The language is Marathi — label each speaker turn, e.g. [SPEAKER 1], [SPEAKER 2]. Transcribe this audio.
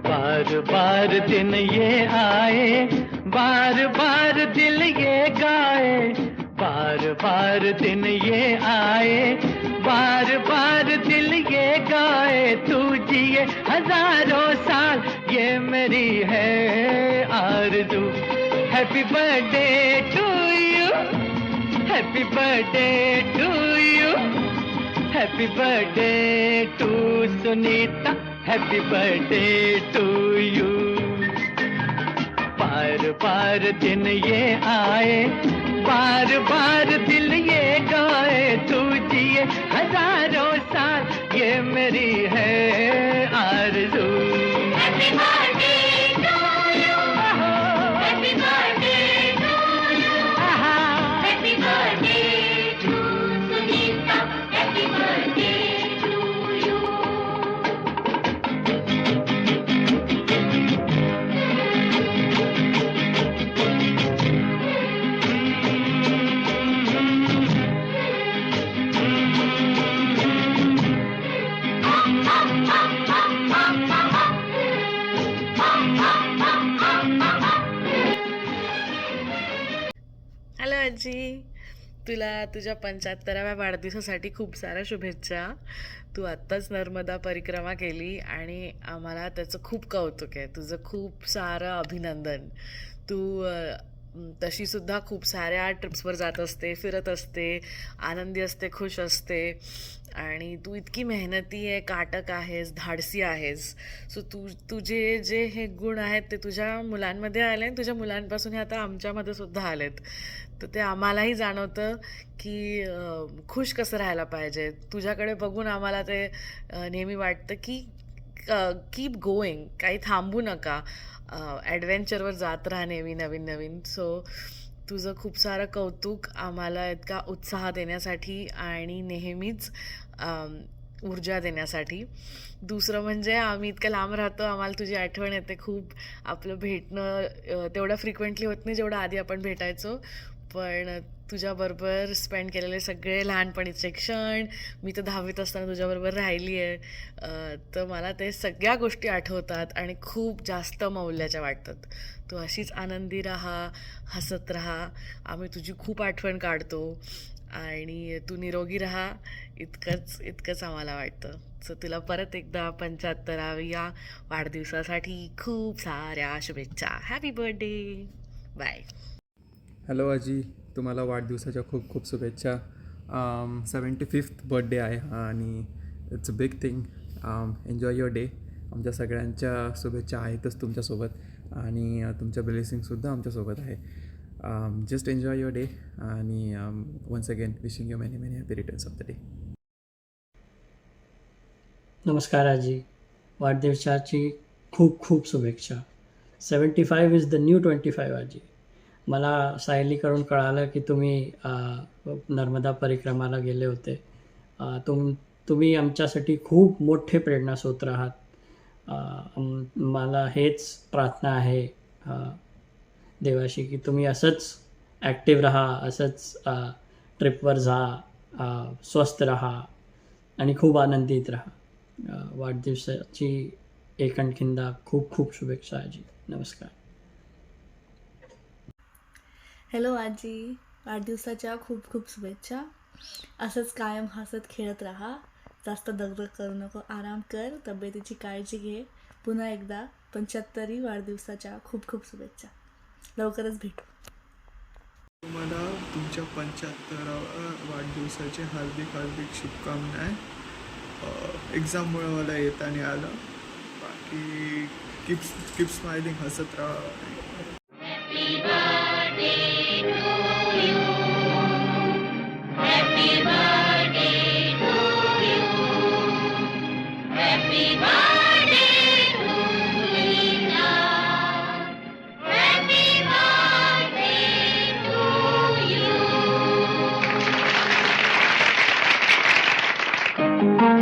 [SPEAKER 1] बार बार दिन ये आए, बार बार दिल ये गाए, बार बार दिन ये आए, बार बार दिल ये गाए, तू जिए हजारों साल ये मेरी है आरज़ू। Happy birthday to you, happy birthday to you, happy birthday to Sunita, happy birthday to you. बार बार दिन ये आए, बार बार दिल ये गाए, तू जिए हजारों साल ये मेरी है आरज़ू।
[SPEAKER 2] Happy birthday to you. Happy birthday to you. Happy birthday to Sunita. Happy birthday to you.
[SPEAKER 3] Hello आजी, तुला तुझ्या 75व्या वाढदिवसासाठी खूप साऱ्या शुभेच्छा. तू आत्ताच नर्मदा परिक्रमा केली आणि आम्हाला त्याचं खूप कौतुक आहे. तुझं खूप सारं अभिनंदन. तू तशीसुद्धा खूप साऱ्या ट्रिप्सवर जात असते, फिरत असते, आनंदी असते, खुश असते आणि तू इतकी मेहनती आहे, काटक आहेस, धाडसी आहेस. सो तुझे जे हे गुण आहेत ते तुझ्या मुलांमध्ये आले आणि तुझ्या मुलांपासून हे आता आमच्यामध्ये सुद्धा आलेत. तर ते आम्हालाही जाणवतं की खुश कसं राहायला पाहिजे. तुझ्याकडे बघून आम्हाला ते नेहमी वाटतं की कीप गोईंग, काही थांबू नका, ॲडव्हेंचरवर जात राहा नेहमी नवीन नवीन. सो तुझं खूप सारं कौतुक, आम्हाला इतका उत्साह देण्यासाठी आणि नेहमीच ऊर्जा देण्यासाठी. दुसरं म्हणजे आम्ही इतकं लांब राहतो, आम्हाला तुझी आठवण येते खूप. आपलं भेटणं तेवढं फ्रिक्वेंटली होत नाही जेवढं आधी आपण भेटायचो, पण तुझ्याबरोबर स्पेंड केलेले सगळे लहानपणीचे क्षण, मी तर 10वीत असताना तुझ्याबरोबर राहिली आहे, तर मला ते सगळ्या गोष्टी आठवतात आणि खूप जास्त मौल्याच्या वाटतात. तू अशीच आनंदी राहा, हसत राहा, आम्ही तुझी खूप आठवण काढतो आणि तू निरोगी राहा, इतकंच आम्हाला वाटतं. सो तुला परत एकदा 75व्या वाढदिवसासाठी खूप साऱ्या शुभेच्छा. Happy birthday. बाय.
[SPEAKER 4] हॅलो आजी, तुम्हाला वाढदिवसाच्या खूप खूप शुभेच्छा. 75th बर्थडे आहे हा आणि it's a big thing. Enjoy your day. आमच्या सगळ्यांच्या शुभेच्छा आहेतच तुमच्यासोबत आणि तुमच्या ब्लेसिंगसुद्धा आमच्यासोबत आहे. जस्ट एन्जॉय युअर डे आणि once again wishing you many many happy returns of the day.
[SPEAKER 5] नमस्कार आजी, वाढदिवसाची खूप खूप शुभेच्छा. 75 इज द न्यू 25 आजी. मला सायलीकडून कळालं की तुम्ही नर्मदा परिक्रमाला गेले होते. तुम्ही आमच्यासाठी खूप मोठे प्रेरणास्रोत आहात. मला हेच प्रार्थना आहे देवाशी की तुम्ही असंच ॲक्टिव्ह राहा, असंच ट्रिपवर जा, स्वस्थ राहा आणि खूप आनंदित राहा. वाढदिवसाची एकंदखिंदा खूप खूप शुभेच्छा आजी. नमस्कार.
[SPEAKER 6] हॅलो आजी, वाढदिवसाच्या खूप खूप शुभेच्छा. असंच कायम हसत खेळत राहा, जास्त दगदग करू नको, आराम कर, तब्येतीची काळजी घे. पुन्हा एकदा 75वी वाढदिवसाच्या खूप खूप शुभेच्छा. लवकरच भेटू.
[SPEAKER 7] तुम्हाला तुमच्या 75व्या वाढदिवसाचे हार्दिक हार्दिक शुभकामना. एक्झाममुळे मला येता नाही आलं. बाकी कीप स्माइलिंग, हसत राहा.